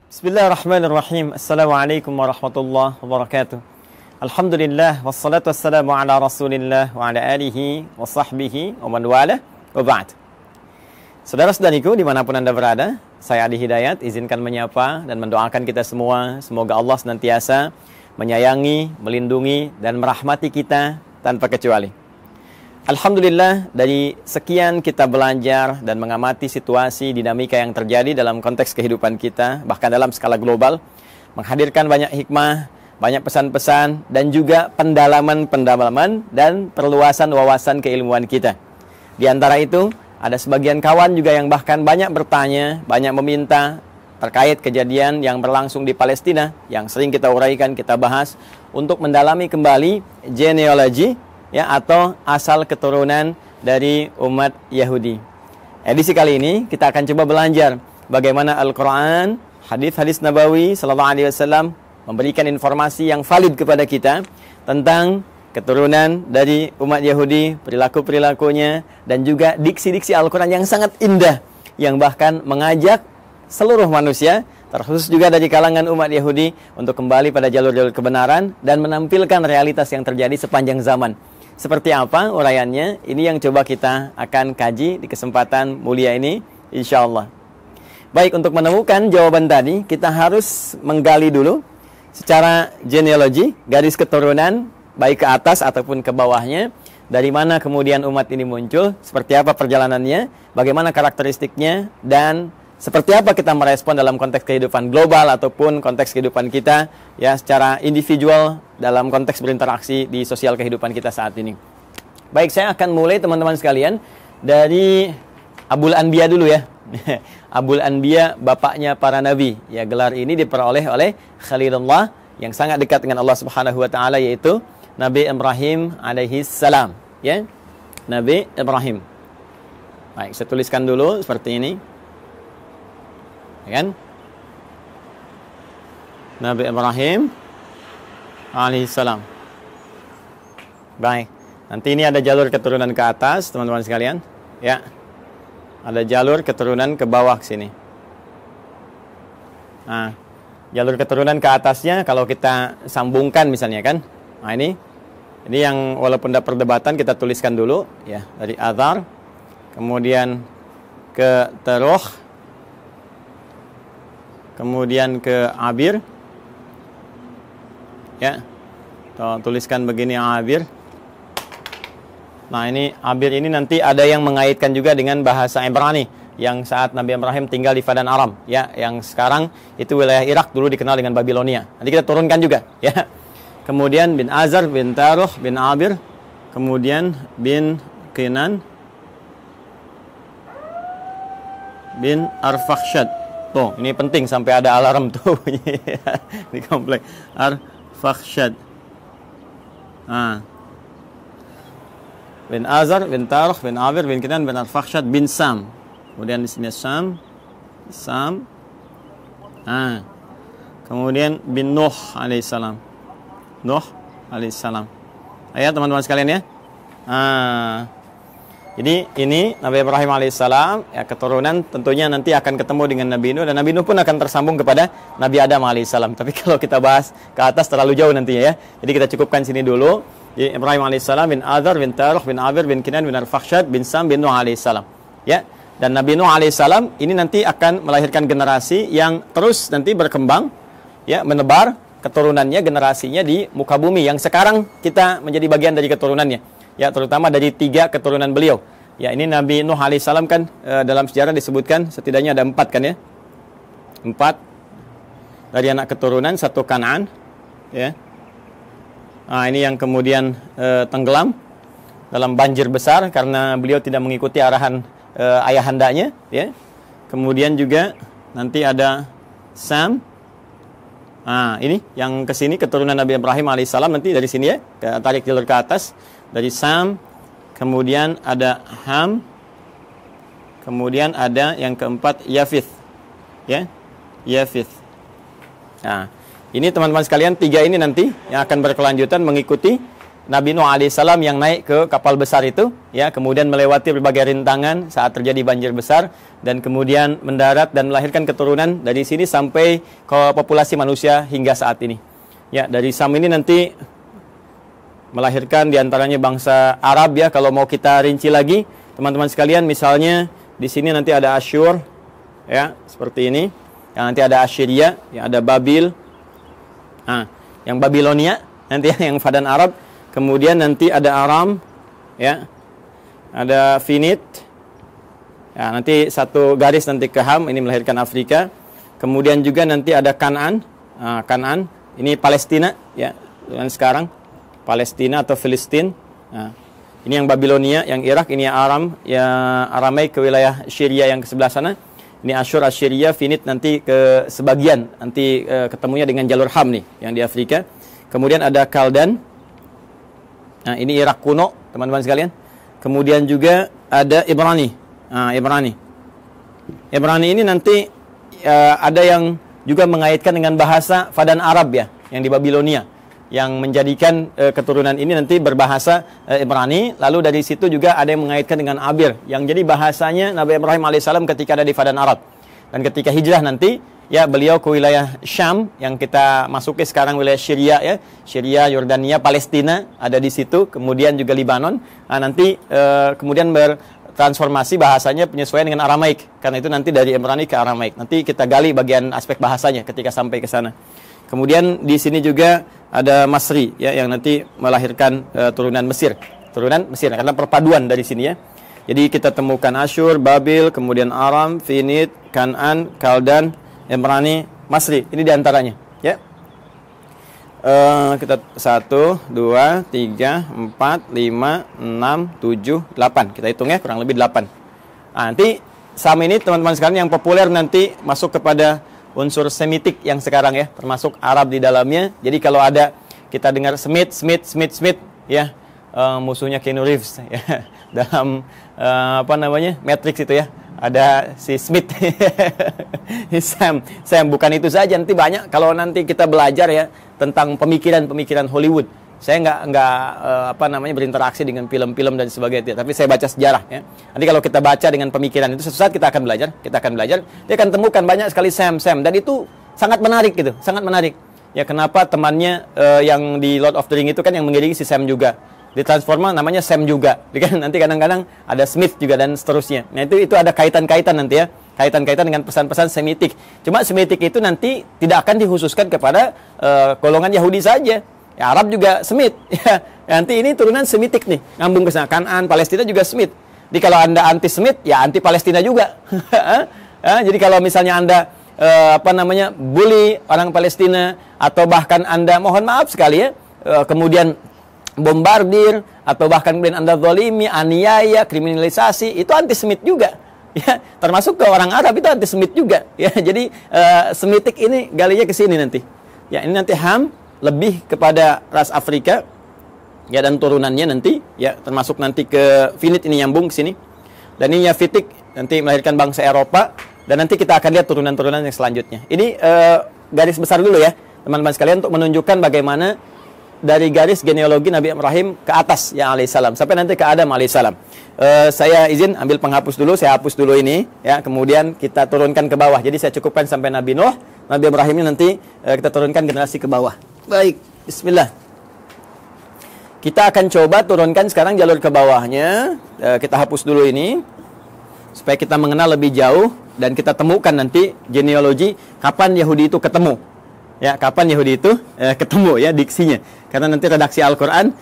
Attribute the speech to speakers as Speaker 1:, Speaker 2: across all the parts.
Speaker 1: Bismillahirrahmanirrahim. Assalamualaikum warahmatullahi wabarakatuh. Alhamdulillah wassalatu wassalamu ala Rasulillah wa ala alihi wa sahbihi wa man wala wa ba'd. Saudara-saudariku dimanapun Anda berada, saya Adi Hidayat izinkan menyapa dan mendoakan kita semua. Semoga Allah senantiasa menyayangi, melindungi dan merahmati kita tanpa kecuali. Alhamdulillah, dari sekian kita belajar dan mengamati situasi dinamika yang terjadi dalam konteks kehidupan kita, bahkan dalam skala global, menghadirkan banyak hikmah, banyak pesan-pesan, dan juga pendalaman-pendalaman dan perluasan wawasan keilmuan kita. Di antara itu, ada sebagian kawan juga yang bahkan banyak bertanya, banyak meminta terkait kejadian yang berlangsung di Palestina, yang sering kita uraikan, kita bahas, untuk mendalami kembali genealogi, ya, atau asal keturunan dari umat Yahudi. Edisi kali ini kita akan coba belajar bagaimana Al-Quran, hadis-hadis Nabawi Sallallahu Alaihi Wasallam memberikan informasi yang valid kepada kita tentang keturunan dari umat Yahudi, perilaku-perilakunya, dan juga diksi-diksi Al-Quran yang sangat indah, yang bahkan mengajak seluruh manusia, terkhusus juga dari kalangan umat Yahudi, untuk kembali pada jalur-jalur kebenaran dan menampilkan realitas yang terjadi sepanjang zaman. Seperti apa uraiannya? Ini yang coba kita akan kaji di kesempatan mulia ini, insya Allah. Baik, untuk menemukan jawaban tadi, kita harus menggali dulu secara genealogi, garis keturunan, baik ke atas ataupun ke bawahnya, dari mana kemudian umat ini muncul, seperti apa perjalanannya, bagaimana karakteristiknya, dan seperti apa kita merespon dalam konteks kehidupan global ataupun konteks kehidupan kita, ya, secara individual dalam konteks berinteraksi di sosial kehidupan kita saat ini. Baik, saya akan mulai teman-teman sekalian dari Abul Anbiya dulu ya. Abul Anbiya, bapaknya para nabi. Ya, gelar ini diperoleh oleh Khalilullah yang sangat dekat dengan Allah Subhanahu wa taala, yaitu Nabi Ibrahim alaihi salam, ya. Nabi Ibrahim. Baik, saya tuliskan dulu seperti ini. Kan? Nabi Ibrahim alaihissalam. Baik, nanti ini ada jalur keturunan ke atas, teman-teman sekalian, ya. Ada jalur keturunan ke bawah sini. Nah, jalur keturunan ke atasnya kalau kita sambungkan misalnya kan. Nah, ini yang walaupun ada perdebatan kita tuliskan dulu, ya, dari Azar, kemudian ke Teruh, kemudian ke Abir, ya, tuliskan begini Abir. Nah, ini Abir ini nanti ada yang mengaitkan juga dengan bahasa Ibrani yang saat Nabi Ibrahim tinggal di Padan Aram, ya, yang sekarang itu wilayah Irak, dulu dikenal dengan Babilonia. Nanti kita turunkan juga, ya. Kemudian bin Azar, bin Taruh, bin Abir, kemudian bin Kinan, bin Arfakhshad. Tuh, ini penting sampai ada alarm tuh di komplek. Arfakhshad. Nah. Bin Azar, bin Taruh, bin Abir, bin Kinan, bin Arfakhshad, bin Sam. Kemudian di sini Sam. Nah. Kemudian bin Nuh alaihissalam. Nuh alaihissalam. Ayo teman-teman sekalian ya. Nah. Jadi ini Nabi Ibrahim alaihissalam, ya, keturunan tentunya nanti akan ketemu dengan Nabi Nuh, dan Nabi Nuh pun akan tersambung kepada Nabi Adam alaihissalam. Tapi kalau kita bahas ke atas terlalu jauh nantinya, ya. Jadi kita cukupkan sini dulu. Jadi Ibrahim alaihissalam, bin Azar, bin Taruh, bin Abir, bin Kinan, bin Arfakhshad, bin Sam, bin Nuh alaihissalam. Ya. Dan Nabi Nuh alaihissalam ini nanti akan melahirkan generasi yang terus nanti berkembang, ya, menebar keturunannya, generasinya di muka bumi yang sekarang kita menjadi bagian dari keturunannya. Ya, terutama dari 3 keturunan beliau. Ya, ini Nabi Nuh alaihissalam kan dalam sejarah disebutkan setidaknya ada 4 kan ya. 4 dari anak keturunan, 1 Kan'an, ya. Nah, ini yang kemudian tenggelam dalam banjir besar karena beliau tidak mengikuti arahan ayahandanya, ya. Kemudian juga nanti ada Sam. Nah, ini yang ke sini keturunan Nabi Ibrahim alaihissalam, nanti dari sini ya, tarik jalur ke atas. Dari Sam, kemudian ada Ham, kemudian ada yang keempat Yafith, ya, Yafith. Nah, ini teman-teman sekalian 3 ini nanti yang akan berkelanjutan mengikuti, Nabi Nuh alaihissalam yang naik ke kapal besar itu, ya, kemudian melewati berbagai rintangan saat terjadi banjir besar, dan kemudian mendarat dan melahirkan keturunan dari sini sampai ke populasi manusia hingga saat ini. Ya, dari Sam ini nanti melahirkan diantaranya bangsa Arab, ya. Kalau mau kita rinci lagi, teman-teman sekalian, misalnya di sini nanti ada Asyur, ya, seperti ini. Yang nanti ada Assyria, yang ada Babil, yang Babilonia, nanti yang Fadan Arab. Kemudian nanti ada Aram, ya, ada Finit, ya, nanti satu garis nanti ke Ham, ini melahirkan Afrika. Kemudian juga nanti ada Kanaan, Kanaan, ini Palestina, ya, dan sekarang Palestina atau Filistin. Nah, ini yang Babilonia, yang Irak, ini yang Aram, ya, Aramai ke wilayah Syria yang ke sebelah sana. Ini Asyur, Assyria, Finit nanti ke sebagian, nanti ketemunya dengan jalur Ham nih, yang di Afrika. Kemudian ada Kaldan. Nah, ini Irak kuno, teman-teman sekalian. Kemudian juga ada Ibrani. Ibrani ini nanti ada yang juga mengaitkan dengan bahasa Fadan Arab, ya, yang di Babilonia, yang menjadikan keturunan ini nanti berbahasa Ibrani. Lalu dari situ juga ada yang mengaitkan dengan Abir, yang jadi bahasanya Nabi Ibrahim alaihissalam ketika ada di Fadan Arab. Dan ketika hijrah nanti, ya, beliau ke wilayah Syam, yang kita masuki sekarang wilayah Syria, ya, Syria, Yordania, Palestina ada di situ, kemudian juga Libanon. Nah, nanti kemudian bertransformasi bahasanya penyesuaian dengan Aramaik, karena itu nanti dari Ibrani ke Aramaik. Nanti kita gali bagian aspek bahasanya ketika sampai ke sana. Kemudian di sini juga ada Masri, ya, yang nanti melahirkan turunan Mesir, karena perpaduan dari sini, ya. Jadi kita temukan Asyur, Babil, kemudian Aram, Finit, Kanaan, Kaldan, Ibrani, Masri. Ini diantaranya, ya. Kita 1, 2, 3, 4, 5, 6, 7, 8. Kita hitung, ya, kurang lebih 8. Nah, nanti Sam ini teman-teman sekalian yang populer nanti masuk kepada unsur Semitik yang sekarang, ya, termasuk Arab di dalamnya. Jadi kalau ada kita dengar Smith, ya, musuhnya Keanu Reeves, ya, dalam Matrix itu, ya, ada si Smith. Sam bukan itu saja, nanti banyak kalau nanti kita belajar, ya, tentang pemikiran Hollywood. Saya nggak berinteraksi dengan film-film dan sebagainya, tapi saya baca sejarah, ya. Nanti kalau kita baca dengan pemikiran itu, suatu saat kita akan belajar, dia akan temukan banyak sekali Sam, dan itu sangat menarik gitu, sangat menarik. Ya, kenapa temannya yang di Lord of the Ring itu kan yang mengiringi si Sam juga. Di Transformer namanya Sam juga. Nanti kadang-kadang ada Smith juga dan seterusnya. Nah, itu ada kaitan-kaitan nanti, ya. Kaitan-kaitan dengan pesan-pesan Semitik. Cuma Semitik itu nanti tidak akan dikhususkan kepada golongan Yahudi saja. Ya, Arab juga Semit. Ya, nanti ini turunan Semitik nih, ngambung ke sana. Kanaan, Palestina juga Semit. Jadi kalau Anda anti Semit, ya anti Palestina juga. Jadi kalau misalnya Anda bully orang Palestina, atau bahkan Anda, mohon maaf sekali, ya, kemudian bombardir, atau bahkan kemudian Anda zalimi, aniaya, kriminalisasi, itu antisemit juga, ya. Termasuk ke orang Arab itu antisemit juga, ya. Jadi Semitik ini galinya ke sini nanti, ya. Ini nanti Ham lebih kepada ras Afrika, ya, dan turunannya nanti, ya, termasuk nanti ke Finit ini nyambung ke sini, dan ini Yafitik nanti melahirkan bangsa Eropa, dan nanti kita akan lihat turunan-turunan yang selanjutnya. Ini garis besar dulu, ya, teman-teman sekalian, untuk menunjukkan bagaimana dari garis genealogi Nabi Ibrahim ke atas, ya, alaihissalam, sampai nanti ke Adam alaihissalam. Saya izin ambil penghapus dulu, saya hapus dulu ini, ya, kemudian kita turunkan ke bawah. Jadi saya cukupkan sampai Nabi Nuh, Nabi Ibrahim ini nanti kita turunkan generasi ke bawah. Baik, bismillah. Kita akan coba turunkan sekarang jalur ke bawahnya. Kita hapus dulu ini supaya kita mengenal lebih jauh dan kita temukan nanti genealogi kapan Yahudi itu ketemu. Ya, kapan Yahudi itu ketemu, ya, diksinya. Karena nanti redaksi Al-Qur'an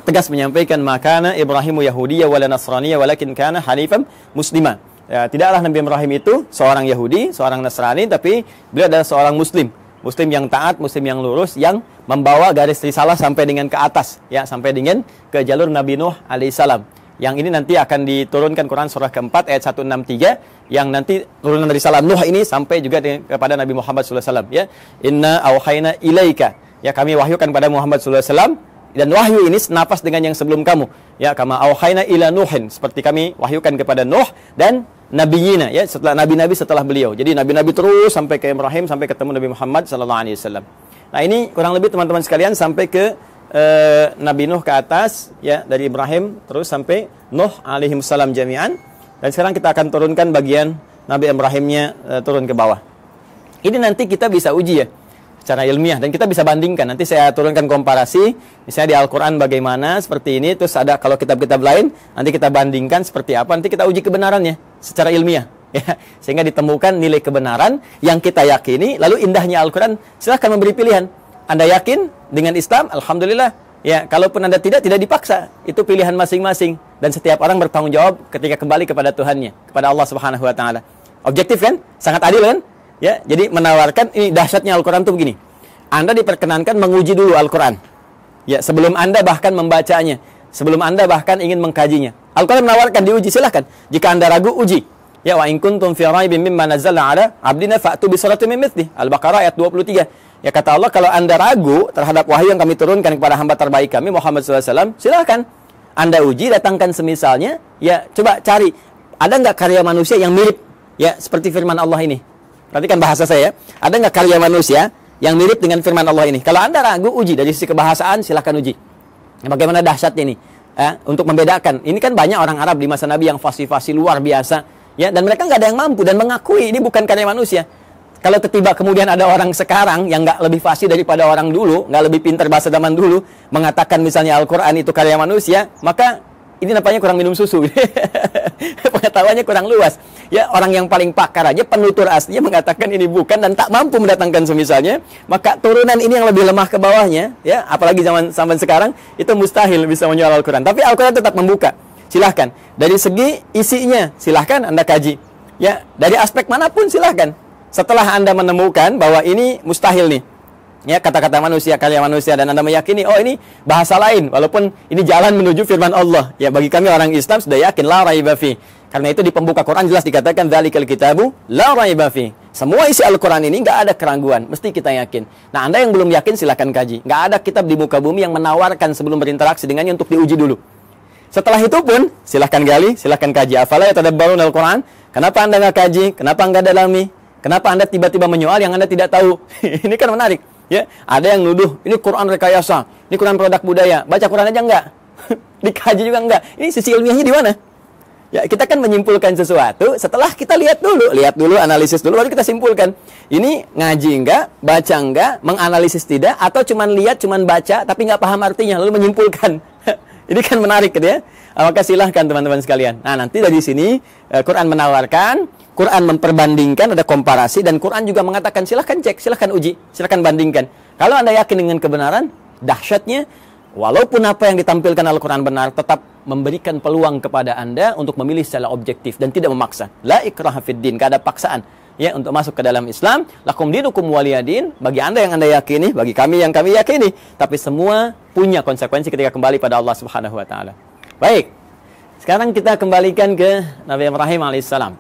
Speaker 1: tegas menyampaikan makana Ibrahimu Yahudiyya wala Nasraniyya walakin kana hanifan muslima. Ya, tidaklah Nabi Ibrahim itu seorang Yahudi, seorang Nasrani, tapi beliau adalah seorang Muslim. Muslim yang taat, Muslim yang lurus, yang membawa garis risalah sampai dengan ke atas, ya, sampai dengan ke jalur Nabi Nuh alaihissalam. Yang ini nanti akan diturunkan Quran surah keempat ayat 163, yang nanti turunan dari salam Nuh ini sampai juga kepada Nabi Muhammad SAW, ya. Inna auhayna ilaika, ya, kami wahyukan pada Muhammad SAW, dan wahyu ini senapas dengan yang sebelum kamu, ya, kama auhayna ila Nuhin, seperti kami wahyukan kepada Nuh dan nabiyina, ya, setelah nabi-nabi setelah beliau. Jadi nabi-nabi terus sampai ke Ibrahim, sampai ketemu Nabi Muhammad SAW. Nah, ini kurang lebih teman-teman sekalian sampai ke Nabi Nuh ke atas, ya, dari Ibrahim terus sampai Nuh alaihissalam jami'an. Dan sekarang kita akan turunkan bagian Nabi Ibrahimnya turun ke bawah. Ini nanti kita bisa uji ya secara ilmiah dan kita bisa bandingkan. Nanti saya turunkan komparasi, misalnya di Al-Quran bagaimana seperti ini, terus ada kalau kitab-kitab lain, nanti kita bandingkan seperti apa, nanti kita uji kebenarannya secara ilmiah. Ya, sehingga ditemukan nilai kebenaran yang kita yakini. Lalu indahnya Al-Quran, silahkan memberi pilihan. Anda yakin dengan Islam, alhamdulillah. Ya, kalaupun Anda tidak dipaksa. Itu pilihan masing-masing. Dan setiap orang bertanggung jawab ketika kembali kepada Tuhannya, kepada Allah Subhanahu wa taala. Objektif kan? Sangat adil kan? Ya, jadi menawarkan, ini dahsyatnya Al-Quran tuh begini. Anda diperkenankan menguji dulu Al-Quran. Ya, sebelum Anda bahkan membacanya, sebelum Anda bahkan ingin mengkajinya. Al-Quran menawarkan diuji, silahkan. Jika Anda ragu, uji. Ya, wa in kuntum fi raibin mimma nazzalna ala abdina fa'tu bi suratin min mithlihi. Al-Baqarah ayat 23. Ya, kata Allah, kalau Anda ragu terhadap wahyu yang kami turunkan kepada hamba terbaik kami Muhammad SAW, silahkan Anda uji, datangkan semisalnya. Ya, coba cari, ada nggak karya manusia yang mirip ya seperti firman Allah ini? Perhatikan bahasa saya. Ada nggak karya manusia yang mirip dengan firman Allah ini? Kalau Anda ragu, uji. Dari sisi kebahasaan, silahkan uji. Bagaimana dahsyatnya ini? Untuk membedakan. Ini kan banyak orang Arab di masa Nabi yang fasih-fasih luar biasa. Ya, dan mereka nggak ada yang mampu dan mengakui ini bukan karya manusia. Kalau tiba kemudian ada orang sekarang yang nggak lebih fasih daripada orang dulu, nggak lebih pintar bahasa zaman dulu, mengatakan misalnya Al-Quran itu karya manusia, maka ini nampaknya kurang minum susu. Pengetahuannya kurang luas. Ya, orang yang paling pakar aja, penutur aslinya mengatakan ini bukan dan tak mampu mendatangkan semisalnya, maka turunan ini yang lebih lemah ke bawahnya, ya, apalagi zaman sekarang, itu mustahil bisa menjual Al-Quran. Tapi Al-Quran tetap membuka. Silahkan. Dari segi isinya, silahkan Anda kaji. Ya, dari aspek manapun silahkan. Setelah Anda menemukan bahwa ini mustahil nih, ya, kata-kata manusia, karya manusia, dan Anda meyakini, oh ini bahasa lain, walaupun ini jalan menuju firman Allah. Ya, bagi kami orang Islam sudah yakin, la raiba fi. Karena itu di pembuka Quran jelas dikatakan, dzalikal kitabu la raiba fi. Semua isi Al-Quran ini nggak ada keraguan, mesti kita yakin. Nah, Anda yang belum yakin silahkan kaji. Nggak ada kitab di muka bumi yang menawarkan sebelum berinteraksi dengannya untuk diuji dulu. Setelah itu pun, silahkan gali, silahkan kaji. Afala yatadabbaruna Al-Quran? Kenapa Anda nggak kaji? Kenapa nggak dalami? Kenapa Anda tiba-tiba menyoal yang Anda tidak tahu? Ini kan menarik. Ya, ada yang nuduh, ini Quran rekayasa, ini Quran produk budaya. Baca Quran aja enggak? Dikaji juga enggak? Ini sisi ilmiahnya di mana? Ya, kita kan menyimpulkan sesuatu setelah kita lihat dulu, analisis dulu, baru kita simpulkan. Ini ngaji enggak, baca enggak, menganalisis tidak, atau cuman lihat, cuman baca, tapi nggak paham artinya, lalu menyimpulkan. Ini kan menarik gitu ya. Maka silahkan teman-teman sekalian. Nah, nanti dari sini Quran menawarkan, Quran memperbandingkan, ada komparasi, dan Quran juga mengatakan silahkan cek, silahkan uji, silahkan bandingkan. Kalau Anda yakin dengan kebenaran, dahsyatnya, walaupun apa yang ditampilkan Al-Quran benar, tetap memberikan peluang kepada Anda untuk memilih secara objektif dan tidak memaksa. La ikraha fid din, gak ada paksaan ya untuk masuk ke dalam Islam. Lakum dinukum waliyadin, bagi Anda yang Anda yakini, bagi kami yang kami yakini. Tapi semua punya konsekuensi ketika kembali pada Allah Subhanahu wa taala. Baik. Sekarang kita kembalikan ke Nabi Ibrahim alaihissalam.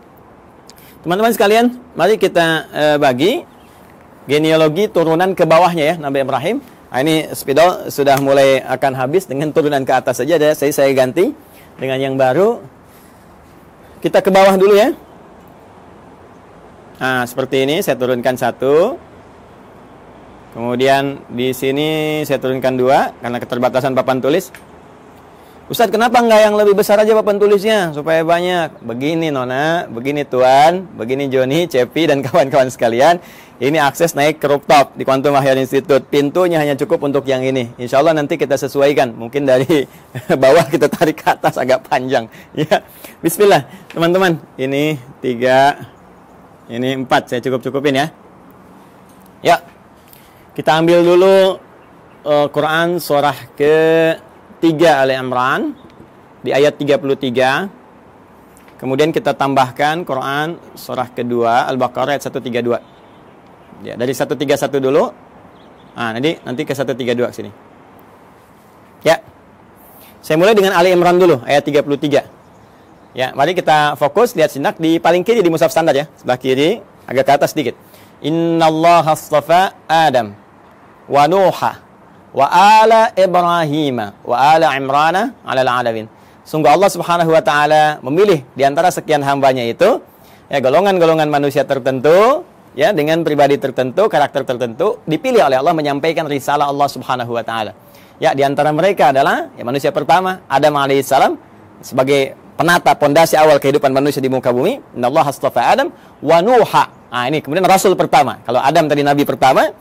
Speaker 1: Teman-teman sekalian, mari kita bagi genealogi turunan ke bawahnya ya Nabi Ibrahim. Nah, ini spidol sudah mulai akan habis, dengan turunan ke atas saja ada. Saya ganti dengan yang baru. Kita ke bawah dulu ya. Nah, seperti ini saya turunkan satu. Kemudian di sini saya turunkan dua karena keterbatasan papan tulis. Ustadz, kenapa enggak yang lebih besar aja papan tulisnya supaya banyak? Begini Nona, begini Tuan, begini Joni, Cepi, dan kawan-kawan sekalian. Ini akses naik ke rooftop di Quantum Ahyan Institute. Pintunya hanya cukup untuk yang ini. Insya Allah nanti kita sesuaikan. Mungkin dari bawah kita tarik ke atas agak panjang. Ya, Bismillah teman-teman. Ini 3, ini 4. Saya cukup-cukupin ya. Ya, kita ambil dulu Quran surah ke 3 Ali Imran di ayat 33. Kemudian kita tambahkan Quran surah kedua Al-Baqarah ayat 132. Ya, dari 131 dulu. Nah, nanti ke 132 sini. Ya. Saya mulai dengan Ali Imran dulu ayat 33. Ya, mari kita fokus lihat sinak di paling kiri di mushaf standar ya, sebelah kiri, agak ke atas sedikit. Innallaha astafa Adam wa Nuha wa ala Ibrahim wa ala Imrana 'alal 'alamin. Sungguh Allah Subhanahu wa taala memilih di antara sekian hambanya itu ya golongan-golongan manusia tertentu ya dengan pribadi tertentu, karakter tertentu, dipilih oleh Allah menyampaikan risalah Allah Subhanahu wa taala. Ya, di antara mereka adalah ya, manusia pertama Adam alaihissalam sebagai penata pondasi awal kehidupan manusia di muka bumi. Innallaha astafa Adam wa Nuha. Nah, ini kemudian rasul pertama. Kalau Adam tadi nabi pertama,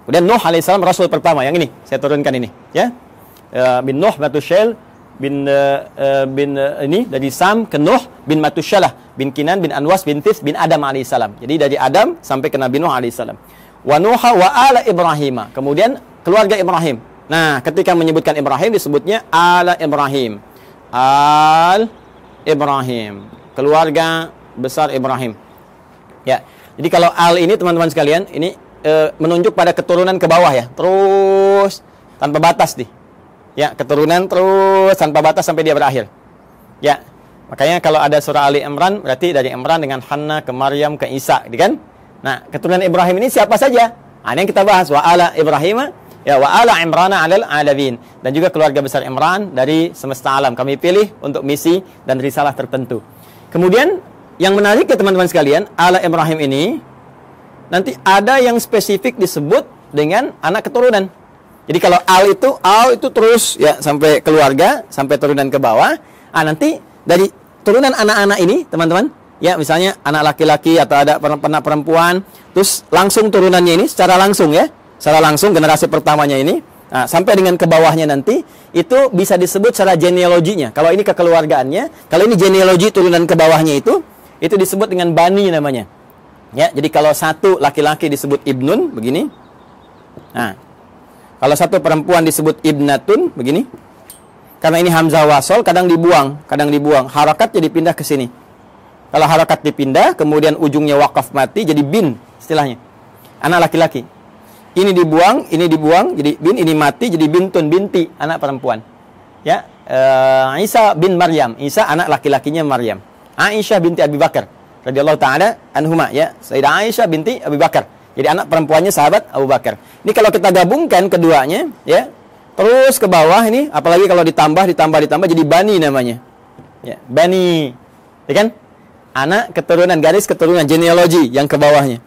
Speaker 1: kemudian Nuh alaihissalam rasul pertama. Yang ini saya turunkan ini, ya. Bin Nuh Matusyail bin ini dari Sam ke Nuh bin Matusyalah bin Kinan bin Anwas bin Tis bin Adam alaihissalam. Jadi dari Adam sampai ke Nabi Nuh alaihissalam. Wa Nuha wa ala Ibrahim. Kemudian keluarga Ibrahim. Nah, ketika menyebutkan Ibrahim disebutnya ala Ibrahim. Al Ibrahim, keluarga besar Ibrahim. Ya. Jadi kalau al ini teman-teman sekalian, ini menunjuk pada keturunan ke bawah ya. Terus tanpa batas nih. Ya, keturunan terus tanpa batas sampai dia berakhir. Ya. Makanya kalau ada surah Ali Imran berarti dari Imran dengan Hanna ke Maryam ke Isa, gitu kan? Nah, keturunan Ibrahim ini siapa saja? Nah, ini yang kita bahas wa ala Ibrahim ya wa ala Imran 'alal 'alamin, dan juga keluarga besar Imran dari semesta alam kami pilih untuk misi dan risalah tertentu. Kemudian yang menarik ya teman-teman sekalian, ala Ibrahim ini nanti ada yang spesifik disebut dengan anak keturunan. Jadi kalau al itu terus ya sampai keluarga, sampai turunan ke bawah. Ah, nanti dari turunan anak-anak ini, teman-teman, ya misalnya anak laki-laki atau ada anak perempuan, terus langsung turunannya ini secara langsung ya. Secara langsung generasi pertamanya ini, nah, sampai dengan ke bawahnya nanti itu bisa disebut secara genealoginya. Kalau ini kekeluargaannya, kalau ini genealogi turunan ke bawahnya itu disebut dengan bani namanya. Ya, jadi kalau satu laki-laki disebut ibnun begini. Nah, kalau satu perempuan disebut ibnatun begini. Karena ini hamzah wasol kadang dibuang. Harakat jadi pindah ke sini. Kalau harakat dipindah, kemudian ujungnya wakaf mati jadi bin istilahnya. Anak laki-laki. Ini dibuang, jadi bin, ini mati jadi bintun, binti, anak perempuan. Ya, Isa bin Maryam, Isa anak laki-lakinya Maryam. Aisyah binti Abi Bakar radhiyallahu taala anhuma, ya. Sayyidah Aisyah binti Abi Bakar. Jadi anak perempuannya sahabat Abu Bakar. Ini kalau kita gabungkan keduanya, ya, terus ke bawah ini, apalagi kalau ditambah jadi bani namanya. Ya, bani. Ya kan? Anak keturunan, garis keturunan, genealogi yang ke bawahnya.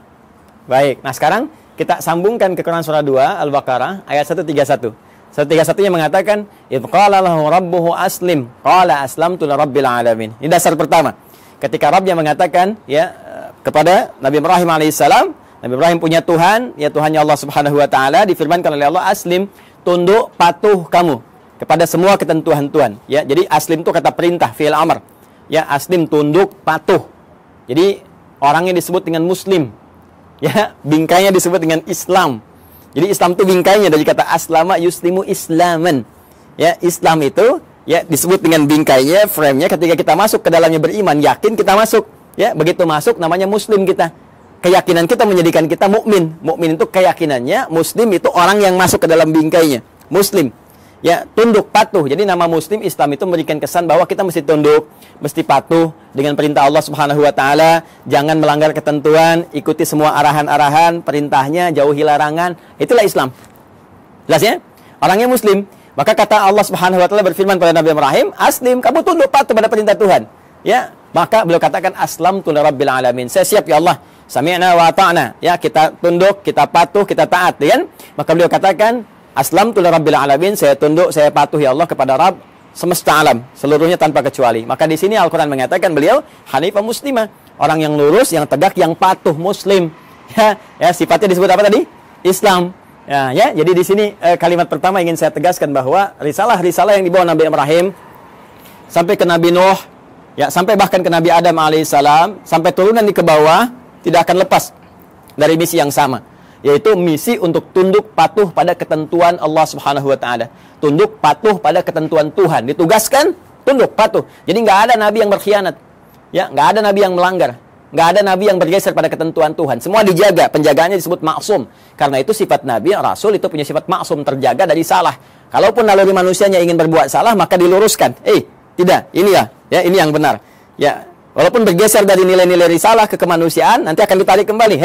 Speaker 1: Baik. Nah, sekarang kita sambungkan ke Quran surah 2 Al-Baqarah ayat 131. 131-nya mengatakan, "Idz qala lahu rabbuhu aslim, qala aslamtu lirabbil alamin." Ini dasar pertama. Ketika Rabbnya mengatakan ya kepada Nabi Ibrahim alaihissalam, Nabi Ibrahim punya Tuhan, ya Tuhannya Allah Subhanahu wa taala, difirmankan oleh Allah, "Aslim, tunduk patuh kamu kepada semua ketentuan Tuhan." Ya, jadi aslim itu kata perintah, fi'il amr. Ya, aslim tunduk patuh. Jadi orangnya disebut dengan muslim. Ya, bingkainya disebut dengan Islam. Jadi Islam itu bingkainya dari kata aslama yuslimu islaman. Ya, Islam itu ya disebut dengan bingkainya, frame-nya ketika kita masuk ke dalamnya beriman, yakin kita masuk. Ya, begitu masuk namanya muslim kita. Keyakinan kita menjadikan kita mukmin. Mukmin itu keyakinannya, muslim itu orang yang masuk ke dalam bingkainya. Muslim. Ya, tunduk patuh. Jadi nama muslim Islam itu memberikan kesan bahwa kita mesti tunduk, mesti patuh dengan perintah Allah Subhanahu wa taala, jangan melanggar ketentuan, ikuti semua arahan-arahan, perintahnya, jauhi larangan. Itulah Islam. Jelas ya? Orangnya muslim. Maka kata Allah Subhanahu wa taala berfirman pada Nabi Ibrahim, "Aslim, kamu tunduk patuh pada perintah Tuhan." Ya, maka beliau katakan aslamtu lirabbil alamin. Saya siap ya Allah. Sami'na wa ata'na. Ya, kita tunduk, kita patuh, kita taat, ya kan? Maka beliau katakan aslamtu lirabbil alamin, saya tunduk, saya patuh ya Allah kepada Rabb semesta alam, seluruhnya tanpa kecuali. Maka di sini Al-Qur'an mengatakan beliau hanifah muslimah, orang yang lurus, yang tegak, yang patuh, muslim. Ya, sifatnya disebut apa tadi? Islam. Ya, jadi di sini kalimat pertama ingin saya tegaskan bahwa risalah-risalah yang dibawa Nabi Ibrahim sampai ke Nabi Nuh, ya, sampai bahkan ke Nabi Adam alaihissalam, sampai turunan di ke bawah, tidak akan lepas dari misi yang sama, yaitu misi untuk tunduk patuh pada ketentuan Allah Subhanahu wa taala. Tunduk patuh pada ketentuan Tuhan. Ditugaskan tunduk patuh. Jadi nggak ada nabi yang berkhianat. Ya, nggak ada nabi yang melanggar. Nggak ada nabi yang bergeser pada ketentuan Tuhan. Semua dijaga, penjagaannya disebut maksum. Karena itu sifat nabi, rasul itu punya sifat maksum, terjaga dari salah. Kalaupun naluri manusianya ingin berbuat salah, maka diluruskan. Tidak, ini ya, ini yang benar. Ya, walaupun bergeser dari nilai-nilai risalah ke kemanusiaan, nanti akan ditarik kembali.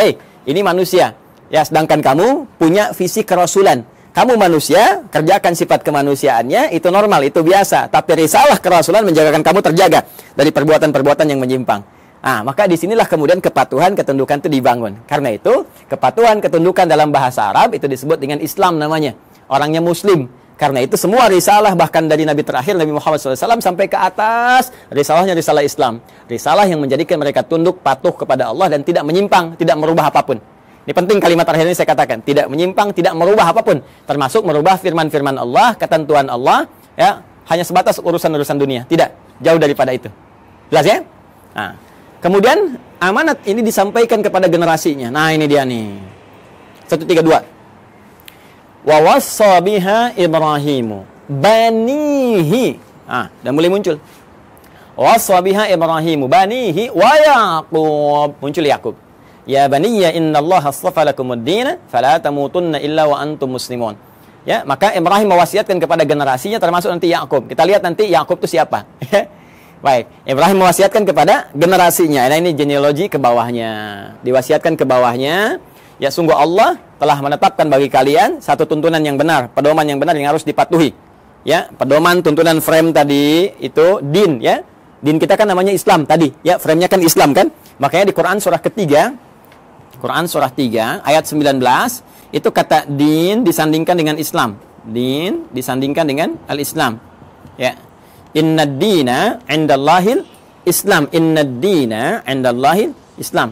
Speaker 1: Ini manusia. Ya, sedangkan kamu punya visi kerasulan. Kamu manusia, kerjakan sifat kemanusiaannya, itu normal, itu biasa. Tapi risalah kerasulan menjagakan kamu terjaga dari perbuatan-perbuatan yang menyimpang. Maka disinilah kemudian kepatuhan, ketundukan itu dibangun. Karena itu, kepatuhan, ketundukan dalam bahasa Arab itu disebut dengan Islam namanya. Orangnya muslim. Karena itu semua risalah bahkan dari Nabi terakhir Nabi Muhammad SAW sampai ke atas, risalahnya risalah Islam. Risalah yang menjadikan mereka tunduk patuh kepada Allah dan tidak menyimpang, tidak merubah apapun. Ini penting kalimat terakhir ini saya katakan, tidak menyimpang, tidak merubah apapun, termasuk merubah firman-firman Allah, ketentuan Allah, ya, hanya sebatas urusan-urusan dunia. Tidak, jauh daripada itu. Jelas ya? Nah, kemudian amanat ini disampaikan kepada generasinya. Nah, ini dia nih. 132. Wa wassa biha Ibrahimu banihi. Dan mulai muncul. Wassa biha Ibrahimu banihi wa Yaqub. Muncul Yaqub. Ya baniya innallaha astafa lakumuddin fala tamutunna illa wa antum muslimun. Ya, maka Ibrahim mewasiatkan kepada generasinya termasuk nanti Yaqub. Kita lihat nanti Yaqub itu siapa. Baik, Ibrahim mewasiatkan kepada generasinya. Nah, ini genealogi ke bawahnya. Diwasiatkan ke bawahnya. Ya, sungguh Allah telah menetapkan bagi kalian satu tuntunan yang benar, pedoman yang benar yang harus dipatuhi. Ya, pedoman tuntunan frame tadi itu din, ya. Din kita kan namanya Islam tadi, ya, frame-nya kan Islam kan? Makanya di Quran surah ketiga, Quran surah 3 ayat 19 itu kata din disandingkan dengan Islam. Din disandingkan dengan al-Islam. Ya. Innad dina 'indallahil Islam. Innad dina 'indallahil Islam.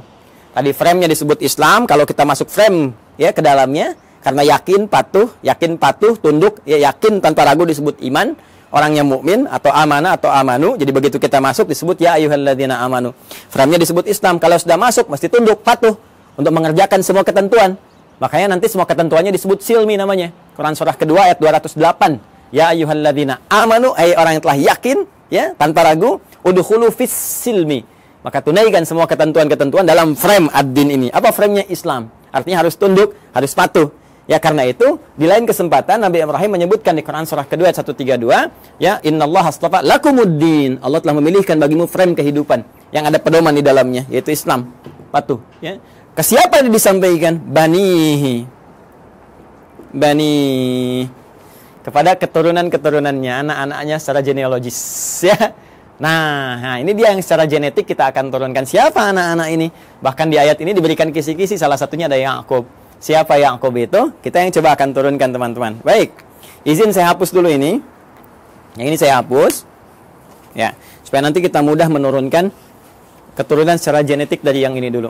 Speaker 1: Tadi frame-nya disebut Islam, kalau kita masuk frame ya ke dalamnya karena yakin patuh, tunduk, ya, yakin tanpa ragu disebut iman, orang yang mukmin atau amanah atau amanu. Jadi begitu kita masuk disebut ya ayyuhalladzina amanu. Frame-nya disebut Islam. Kalau sudah masuk mesti tunduk, patuh untuk mengerjakan semua ketentuan. Makanya nanti semua ketentuannya disebut silmi namanya. Quran surah kedua ayat 208. Ya ayyuhalladzina amanu, ai orang yang telah yakin ya tanpa ragu, udkhulu fis silmi. Maka tunaikan semua ketentuan-ketentuan dalam frame ad-din ini. Apa frame-nya? Islam. Artinya harus tunduk, harus patuh. Ya, karena itu di lain kesempatan Nabi Ibrahim menyebutkan di Quran surah kedua ayat 132, ya innallaha astafa lakumuddin. Allah telah memilihkan bagimu frame kehidupan yang ada pedoman di dalamnya, yaitu Islam. Patuh, ya. Ke siapa ini disampaikan? Banihi. Bani kepada keturunan-keturunannya, anak-anaknya secara genealogis, ya. Nah, ini dia yang secara genetik kita akan turunkan. Siapa anak-anak ini? Bahkan di ayat ini diberikan kisi-kisi, salah satunya ada Yaqub. Siapa Yaqub itu? Kita yang coba akan turunkan, teman-teman. Baik, izin saya hapus dulu ini. Yang ini saya hapus. Ya, supaya nanti kita mudah menurunkan keturunan secara genetik dari yang ini dulu.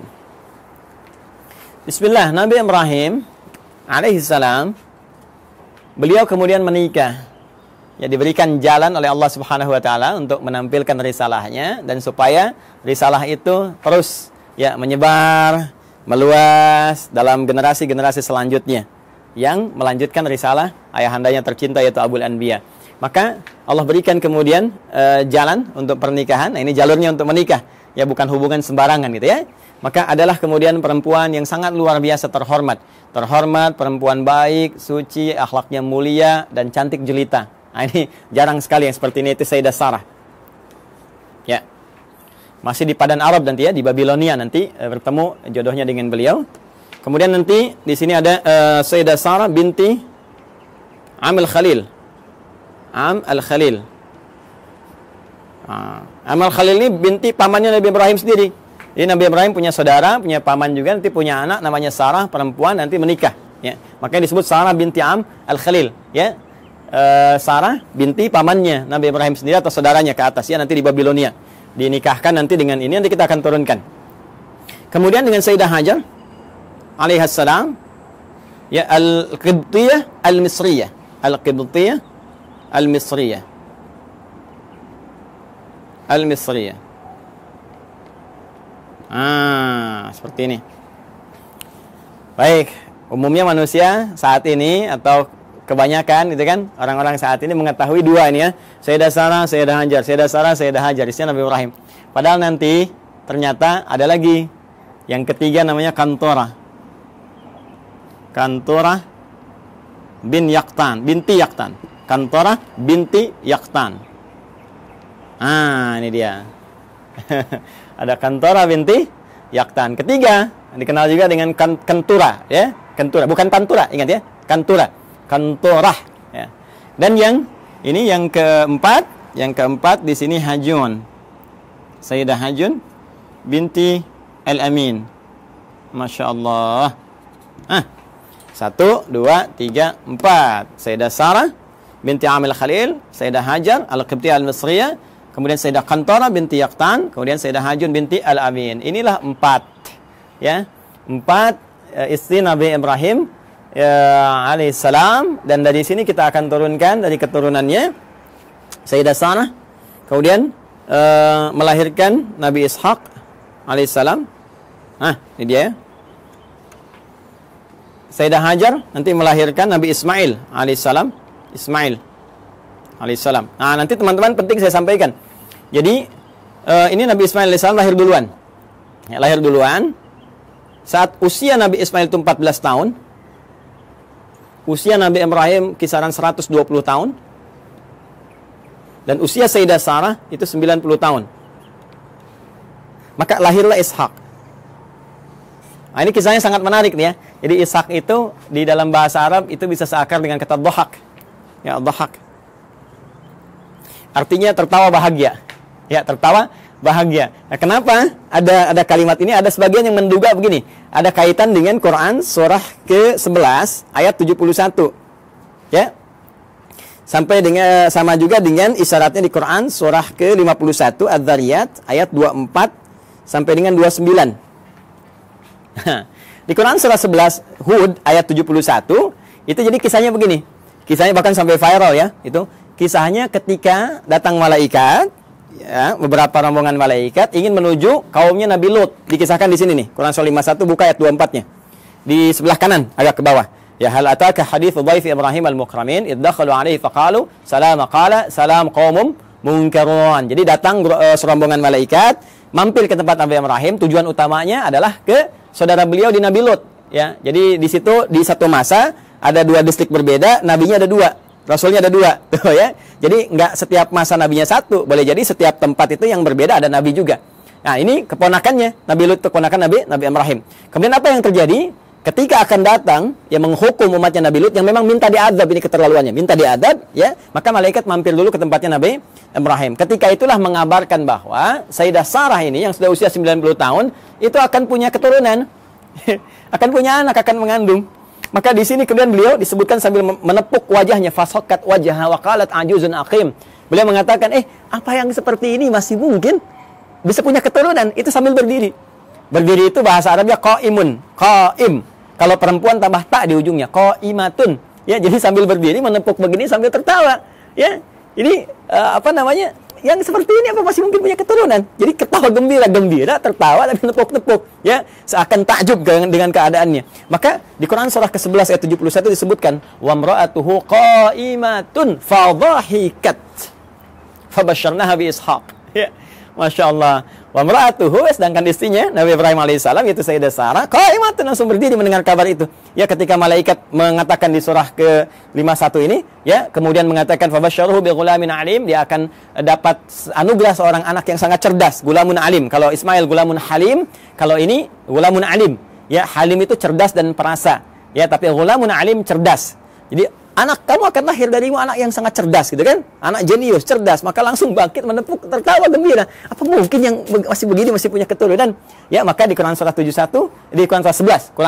Speaker 1: Bismillah, Nabi Ibrahim alaihissalam, beliau kemudian menikah. Ya, diberikan jalan oleh Allah Subhanahu wa taala untuk menampilkan risalahnya dan supaya risalah itu terus ya menyebar, meluas dalam generasi-generasi selanjutnya yang melanjutkan risalah ayahandanya tercinta yaitu Abul Anbiya. Maka Allah berikan kemudian jalan untuk pernikahan. Nah, ini jalurnya untuk menikah. Ya, bukan hubungan sembarangan gitu ya. Maka adalah kemudian perempuan yang sangat luar biasa terhormat. Terhormat, perempuan baik, suci, akhlaknya mulia dan cantik jelita. Nah, ini jarang sekali yang seperti ini, itu Sayyidah Sarah. Ya. Masih di Padan Arab nanti ya, di Babilonia nanti bertemu jodohnya dengan beliau. Kemudian nanti di sini ada Sayyidah Sarah binti Am al-Khalil. Am al-Khalil. Am al-Khalil ini binti pamannya Nabi Ibrahim sendiri. Jadi Nabi Ibrahim punya saudara, punya paman juga, nanti punya anak namanya Sarah, perempuan, nanti menikah. Ya. Makanya disebut Sarah binti Am al-Khalil. Ya. Sarah binti pamannya Nabi Ibrahim sendiri atau saudaranya ke atas ya, nanti di Babilonia dinikahkan nanti dengan ini, nanti kita akan turunkan. Kemudian dengan Sayyidah Hajar alaihassalam ya, al-Qibtiyah al-Misriyah, al-Qibtiyah al-Misriyah, al-Misriyah. Seperti ini. Baik, umumnya manusia saat ini atau kebanyakan itu kan orang-orang saat ini mengetahui dua ini ya, Sayyidah Sarah, Sayyidah Hajar, Sayyidah Sarah, Sayyidah Hajar, isinya Nabi Ibrahim. Padahal nanti ternyata ada lagi yang ketiga namanya Kantorah. Kantorah bin Yaqtan, binti Yaqtan. Kantorah binti Yaqtan. Ini dia. Ada Kantorah binti Yaqtan. Ketiga dikenal juga dengan Kentura ya, Kentura, bukan Tantura, ingat ya, Kantura. Kantorah ya. Dan yang ini yang keempat di sini Hajun. Sayyidah Hajun binti Al-Amin. Masya Allah. 1, 2, 3, 4. Sayyidah Sarah binti Amil Khalil, Sayyidah Hajar Al-Qibtiyah Al-Misriyah, kemudian Sayyidah Qantara binti Yaqtan, kemudian Sayyidah Hajun binti Al-Amin. Inilah 4 ya. 4 istri Nabi Ibrahim alaihissalam, dan dari sini kita akan turunkan dari keturunannya Sayyidah Sarah, kemudian melahirkan Nabi Ishaq alaihissalam. Ini dia ya. Sayyidah Hajar nanti melahirkan Nabi Ismail alaihissalam. Nanti teman-teman penting saya sampaikan. Jadi ini Nabi Ismail alaihissalam lahir duluan. Ya, lahir duluan. Saat usia Nabi Ismail itu 14 tahun, usia Nabi Ibrahim kisaran 120 tahun, dan usia Sayyidah Sarah itu 90 tahun. Maka lahirlah Ishak. Nah, ini kisahnya sangat menarik nih ya. Jadi Ishak itu di dalam bahasa Arab itu bisa seakar dengan kata dhahak. Ya, dhahak. Artinya tertawa bahagia. Ya, tertawa bahagia. Nah, kenapa ada kalimat ini? Ada sebagian yang menduga begini. Ada kaitan dengan Quran surah ke-11 ayat 71. Ya. Sampai dengan sama juga dengan isyaratnya di Quran surah ke-51 Adz-Dzariyat ayat 24 sampai dengan 29. Di Quran surah 11 Hud ayat 71 itu jadi kisahnya begini. Kisahnya bahkan sampai viral ya. Itu kisahnya ketika datang malaikat, ya, beberapa rombongan malaikat ingin menuju kaumnya Nabi Lut. Dikisahkan di sini nih. Quran surah 51 buka ayat 24-nya. Di sebelah kanan agak ke bawah. Ya, hal ataka hadits dhaifi Ibrahim al-mukramin id dakhalu alaihi faqalu salam qala salam qaumum munkarun. Jadi datang serombongan malaikat mampir ke tempat Nabi Ibrahim. Tujuan utamanya adalah ke saudara beliau di Nabi Lut, ya. Jadi di situ di satu masa ada 2 distrik berbeda, nabinya ada 2, rasulnya ada 2, tuh ya. Jadi nggak setiap masa nabinya 1, boleh jadi setiap tempat itu yang berbeda ada nabi juga. Nah, ini keponakannya, Nabi Lut itu keponakan Nabi Ibrahim. Kemudian apa yang terjadi? Ketika akan datang yang menghukum umatnya Nabi Lut yang memang minta diadab, ini keterlaluannya, minta diadab, ya, maka malaikat mampir dulu ke tempatnya Nabi Ibrahim. Ketika itulah mengabarkan bahwa Sayyidah Sarah ini yang sudah usia 90 tahun itu akan punya keturunan, akan punya anak, akan mengandung. Maka di sini kemudian beliau disebutkan sambil menepuk wajahnya, fasaqat wajhaha wa qalat ajuzun aqim. Beliau mengatakan, apa yang seperti ini masih mungkin bisa punya keturunan? Itu sambil berdiri. Berdiri itu bahasa Arabnya qaimun, qaim. Kalau perempuan tambah tak di ujungnya, qaimatun. Ya, jadi sambil berdiri menepuk begini sambil tertawa. Ya, ini yang seperti ini apa masih mungkin punya keturunan? Jadi ketawa gembira, tertawa tapi nepuk-nepuk, ya, seakan takjub dengan keadaannya. Maka di Quran surah ke-11 ayat 71 disebutkan, wa imra'atuhu qa'imatun fadhahikat fabasyarnaha bi Ishaq. Ya, Masya Allah. Wa imra'atuhu, sedangkan istrinya Nabi Ibrahim alaihissalam yaitu Sayyidah Sarah qa'imatun, langsung berdiri mendengar kabar itu. Ya, ketika malaikat mengatakan di surah ke-51 ini, ya, kemudian mengatakan fabasyyaruhu bi ghulamin alim, dia akan dapat anugerah seorang anak yang sangat cerdas, gulamun alim. Kalau Ismail gulamun halim, kalau ini gulamun alim. Ya, halim itu cerdas dan perasa. Ya, tapi gulamun alim cerdas. Jadi anak kamu akan lahir darimu anak yang sangat cerdas, gitu kan? Anak jenius, cerdas, maka langsung bangkit menepuk, tertawa gembira. Apa mungkin yang masih begini masih punya keturunan? Ya, maka di Quran surah 71, di Quran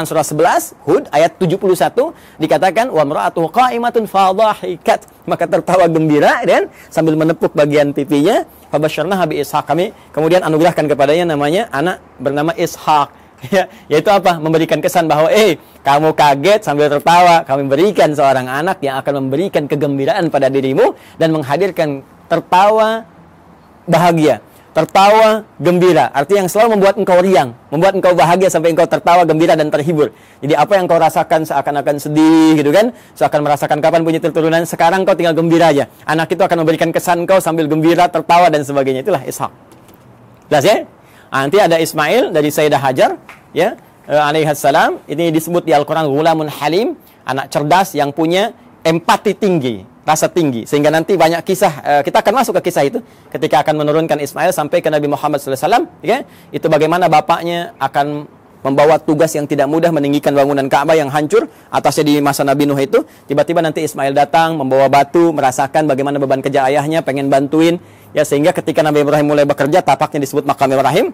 Speaker 1: surah 11, Hud ayat 71 dikatakan wa imra'atuhu qa'imatun fadhahikat, maka tertawa gembira dan sambil menepuk bagian pipinya, fabasyarnaha bi Ishaq, kami kemudian anugerahkan kepadanya namanya anak bernama Ishaq. Ya, yaitu apa? Memberikan kesan bahwa kamu kaget sambil tertawa, kami berikan seorang anak yang akan memberikan kegembiraan pada dirimu dan menghadirkan tertawa bahagia, tertawa gembira. Artinya yang selalu membuat engkau riang, membuat engkau bahagia sampai engkau tertawa gembira dan terhibur. Jadi apa yang kau rasakan seakan-akan sedih, gitu kan? Seakan merasakan kapan punya keturunan, sekarang kau tinggal gembira aja. Anak itu akan memberikan kesan kau sambil gembira, tertawa dan sebagainya. Itulah Ishaq. Jelas ya? Nanti ada Ismail dari Sayyidah Hajar, ya, alaihissalam. Ini disebut di Al-Quran gulamun halim, anak cerdas yang punya empati tinggi, rasa tinggi. Sehingga nanti banyak kisah, kita akan masuk ke kisah itu ketika akan menurunkan Ismail sampai ke Nabi Muhammad SAW, ya. Itu bagaimana bapaknya akan membawa tugas yang tidak mudah meninggikan bangunan Ka'bah yang hancur atasnya di masa Nabi Nuh itu. Tiba-tiba nanti Ismail datang membawa batu, merasakan bagaimana beban kerja ayahnya, pengen bantuin. Ya, sehingga ketika Nabi Ibrahim mulai bekerja, tapaknya disebut makam Ibrahim.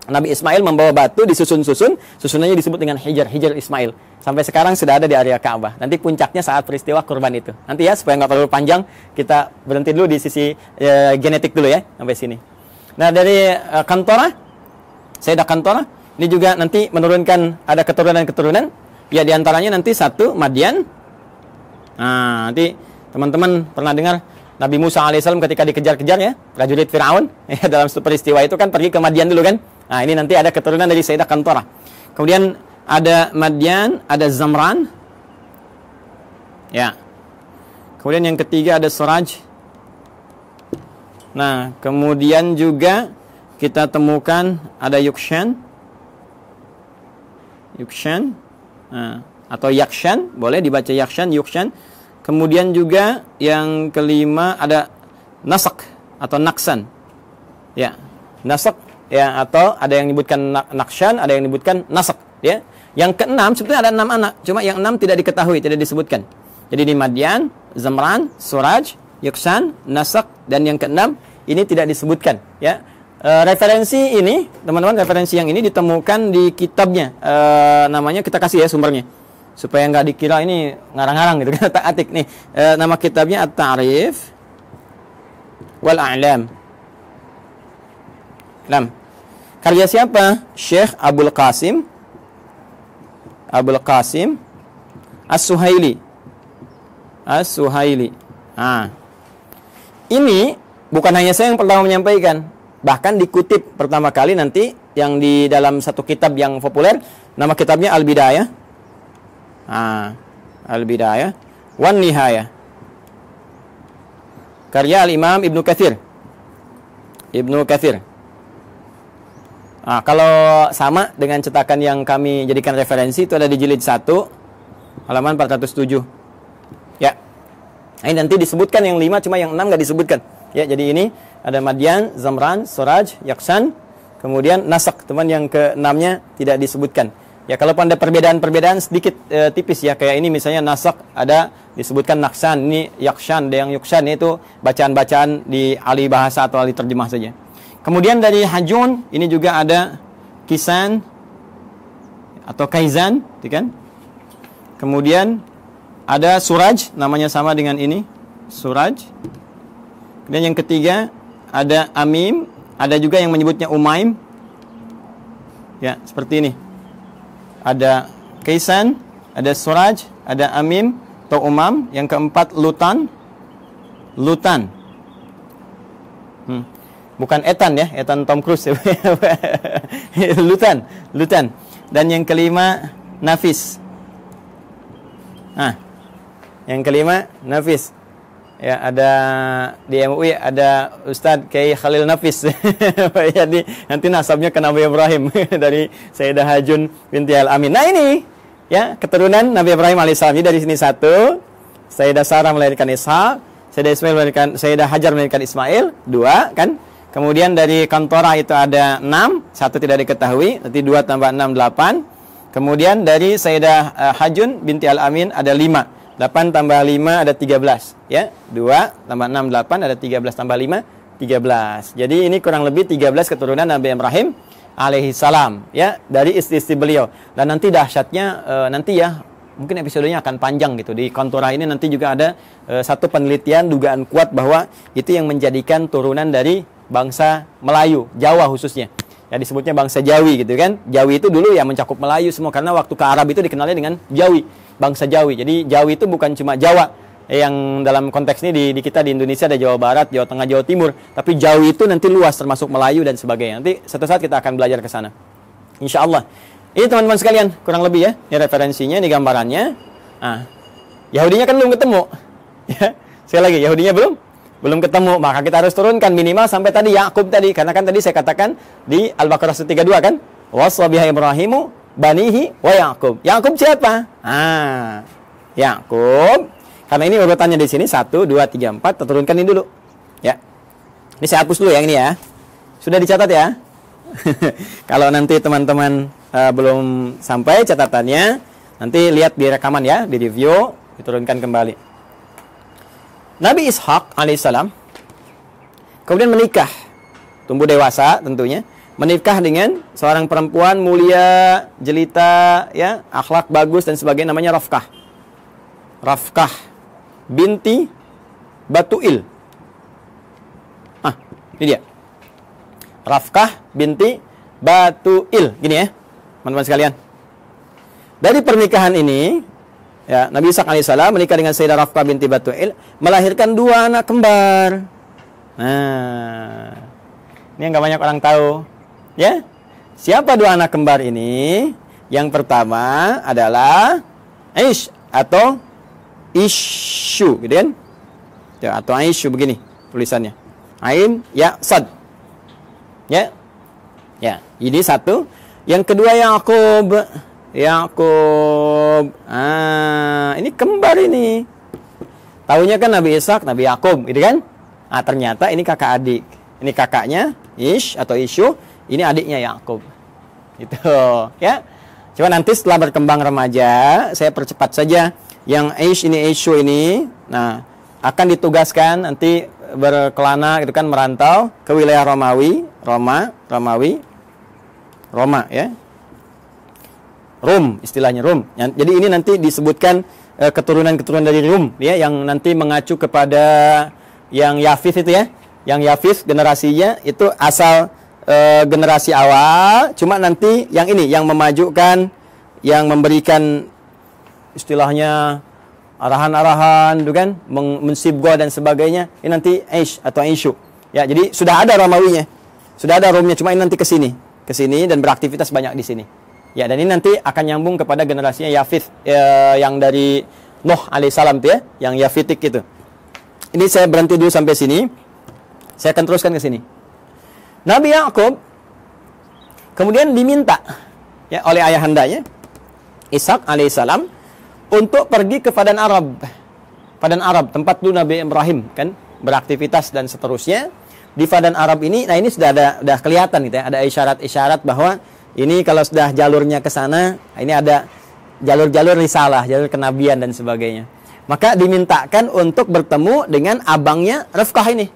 Speaker 1: Nabi Ismail membawa batu disusun-susun, susunannya disebut dengan Hijr Ismail. Sampai sekarang sudah ada di area Ka'bah. Nanti puncaknya saat peristiwa kurban itu. Nanti ya, supaya nggak terlalu panjang, kita berhenti dulu di sisi genetik dulu ya, sampai sini. Nah, dari Kantorah, Sayyidah Kantorah, ini juga nanti menurunkan ada keturunan-keturunan. Ya, diantaranya nanti satu, Madian. Nah, nanti teman-teman pernah dengar Nabi Musa alaihissalam ketika dikejar-kejar ya, prajurit Fir'aun, ya, dalam peristiwa itu kan pergi ke Madian dulu kan. Nah, ini nanti ada keturunan dari Sayyidah Kantorah. Kemudian ada Madian, ada Zamran. Ya. Kemudian yang ketiga ada Suraj. Nah, kemudian juga kita temukan ada Yukshan. Nah, atau Yakshan, boleh dibaca Yakshan, Yukshan. Kemudian juga yang kelima ada Nasak atau Naksan. Ya, Nasak ya, atau ada yang menyebutkan Nakshan, ada yang menyebutkan Nasak ya. Yang keenam sebetulnya ada 6 anak, cuma yang 6 tidak diketahui, tidak disebutkan. Jadi di Madian, Zamran, Suraj, Yukshan, Nasak, dan yang keenam ini tidak disebutkan ya. Referensi ini, teman-teman, referensi yang ini ditemukan di kitabnya. Namanya kita kasih ya sumbernya, supaya nggak dikira ini ngarang-ngarang gitu kan, tak atik nih. Nama kitabnya At-Ta'rif wal A'lam. Karya siapa? Syekh Abul Qasim As-Suhaili. Nah, ini bukan hanya saya yang pertama menyampaikan, bahkan dikutip pertama kali nanti yang di dalam satu kitab yang populer, nama kitabnya Al-Bidayah. Al-Bidayah wan Nihayah. Karya Al-Imam Ibnu Katsir. Nah, kalau sama dengan cetakan yang kami jadikan referensi itu ada di jilid 1 halaman 407. Ya. Ini nanti disebutkan yang 5, cuma yang 6 nggak disebutkan. Ya, jadi ini ada Madian, Zamran, Suraj, Yaksan, kemudian Nasak, teman yang ke-6-nya tidak disebutkan. Ya, kalau ada perbedaan-perbedaan sedikit tipis ya, kayak ini misalnya Nasak ada disebutkan Naksan, ini Yakshan, ada yang Yukshan, itu bacaan-bacaan di ahli bahasa atau ahli terjemah saja. Kemudian dari Hajun ini juga ada Kisan atau Kaizan, kan? Kemudian ada Suraj, namanya sama dengan ini, Suraj. Kemudian yang ketiga ada Amim, ada juga yang menyebutnya Umaim. Ya, seperti ini. Ada Kaisan, ada Suraj, ada Amim atau Umam. Yang keempat Lutan. Bukan Ethan ya, Ethan Tom Cruise. Lutan. Dan yang kelima Nafis. Yang kelima Nafis. Ya, ada di MUI ada Ustadz Kiai Khalil Nafis. Jadi nanti nasabnya ke Nabi Ibrahim dari Sayyidah Hajun binti Al-Amin. Nah, ini ya keturunan Nabi Ibrahim alaihissalam. Dari sini satu, Sayyidah Sarah melahirkan Ishak, Sayyidah Hajar melahirkan Ismail, 2 kan? Kemudian dari Kantorah itu ada 6, 1 tidak diketahui, nanti 2 tambah 6, 8. Kemudian dari Sayyidah Hajun binti Al-Amin ada 5. 8 tambah 5 ada 13. Ya, 2 tambah 6, 8, ada 13 tambah 5, 13. Jadi ini kurang lebih 13 keturunan Nabi Ibrahim alaihissalam. Ya, dari istri-istri beliau. Dan nanti dahsyatnya, nanti ya, mungkin episodenya akan panjang gitu. Di Kantorah ini nanti juga ada satu penelitian, dugaan kuat bahwa itu yang menjadikan turunan dari bangsa Melayu, Jawa khususnya. Ya disebutnya bangsa Jawi gitu kan. Jawi itu dulu ya mencakup Melayu semua, karena waktu ke Arab itu dikenalnya dengan Jawi, bangsa Jawi. Jadi Jawi itu bukan cuma Jawa. Yang dalam konteks ini di kita di Indonesia ada Jawa Barat, Jawa Tengah, Jawa Timur. Tapi Jawi itu nanti luas termasuk Melayu dan sebagainya. Nanti suatu saat kita akan belajar ke sana. Insya Allah. Ini teman-teman sekalian, kurang lebih ya. Ini referensinya, ini gambarannya. Yahudinya kan belum ketemu. Ya, sekali lagi, Yahudinya belum ketemu, maka kita harus turunkan minimal sampai tadi Yakub tadi, karena kan tadi saya katakan di Al-Baqarah 132 kan, wasabiha Ibrahimu banihi wa Yakub. Yakub siapa? Yakub. Karena ini urutannya di sini 1 2 3 4, kita turunkan ini dulu. Ya. Ini saya hapus dulu yang ini ya. Sudah dicatat ya. Kalau nanti teman-teman belum sampai catatannya, nanti lihat di rekaman ya, di review, diturunkan kembali. Nabi Ishak alaihissalam kemudian menikah, tumbuh dewasa tentunya, menikah dengan seorang perempuan mulia, jelita, ya, akhlak bagus dan sebagainya, namanya Rafkah. Rafkah binti Batuil. Ini dia. Rafkah binti Batuil. Gini ya, teman-teman sekalian. Dari pernikahan ini, ya, Nabi Ishaq alaihissalam menikah dengan Sayyidah Rafkah binti Batuil, melahirkan 2 anak kembar. Nah, ini yang nggak banyak orang tahu. Ya, siapa 2 anak kembar ini? Yang pertama adalah Aish atau Isyu, gitu kan? Ya, atau Aisyu begini tulisannya. Ain, ya, sad. Ya. Ya, ini satu. Yang kedua Yakub. Yakub. Ini kembar ini. Tahunya kan Nabi Ishaq, Nabi Yakub, gitu kan? Ternyata ini kakak adik. Ini kakaknya Ish atau Isyu, ini adiknya Yakub. Gitu, ya. Coba nanti setelah berkembang remaja, saya percepat saja. Yang Ish ini, Isyu ini, nah, akan ditugaskan nanti berkelana gitu kan, merantau ke wilayah Romawi, Roma ya. Rum, istilahnya Rum. Jadi ini nanti disebutkan keturunan-keturunan dari Rum ya, yang nanti mengacu kepada yang Yafith itu ya. Yang Yafith generasinya itu asal generasi awal, cuma nanti yang ini yang memajukan, yang memberikan istilahnya arahan-arahan, gitu kan, mensibgoh dan sebagainya. Ini nanti Aish atau Aisyu. Ya, jadi sudah ada Romawinya, sudah ada Romnya, cuma ini nanti ke sini dan beraktivitas banyak di sini. Ya, dan ini nanti akan nyambung kepada generasinya Yafith, yang dari Nuh alaihissalam tuh ya, yang Yafitik itu. Ini saya berhenti dulu sampai sini. Saya akan teruskan ke sini. Nabi Yakub kemudian diminta ya oleh ayahandanya Ishaq alaihissalam untuk pergi ke Padan Arab. Padan Arab, tempat dulu Nabi Ibrahim kan beraktivitas dan seterusnya. Di Padan Arab ini, nah ini sudah kelihatan gitu ya, ada isyarat-isyarat bahwa ini kalau sudah jalurnya ke sana, ini ada jalur-jalur risalah, jalur kenabian dan sebagainya. Maka dimintakan untuk bertemu dengan abangnya Rifkah ini.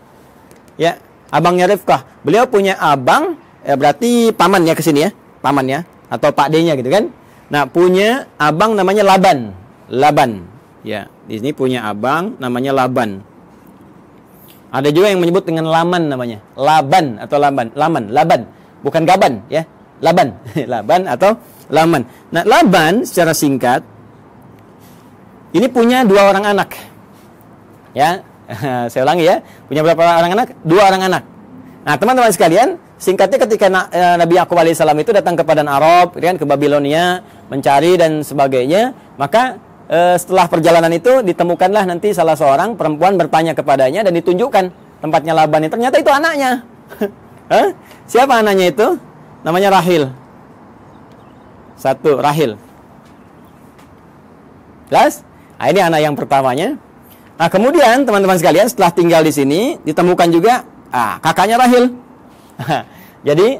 Speaker 1: Ya, abangnya Rifkah. Beliau punya abang, ya berarti paman ya ke sini ya, paman ya atau pak D-nya gitu kan. Nah, punya abang namanya Laban. Laban. Ya, di sini punya abang namanya Laban. Ada juga yang menyebut dengan Laman namanya. Laban atau Laban. Laban. Bukan Gaban ya. Laban. Laban atau Laman. Nah, Laban secara singkat ini punya 2 orang anak. Ya. Saya ulangi ya. Punya berapa orang anak? 2 orang anak. Nah, teman-teman sekalian, singkatnya ketika Nabi Yakub alaihissalam itu datang ke Padan Arab, kan, ke Babilonia, mencari dan sebagainya, maka setelah perjalanan itu ditemukanlah nanti salah seorang perempuan bertanya kepadanya dan ditunjukkan tempatnya Laban ini. Ternyata itu anaknya. Siapa anaknya itu? Namanya Rahil. 1, Rahil. Jelas? Nah, ini anak yang pertamanya. Nah, kemudian teman-teman sekalian setelah tinggal di sini ditemukan juga kakaknya Rahil. Jadi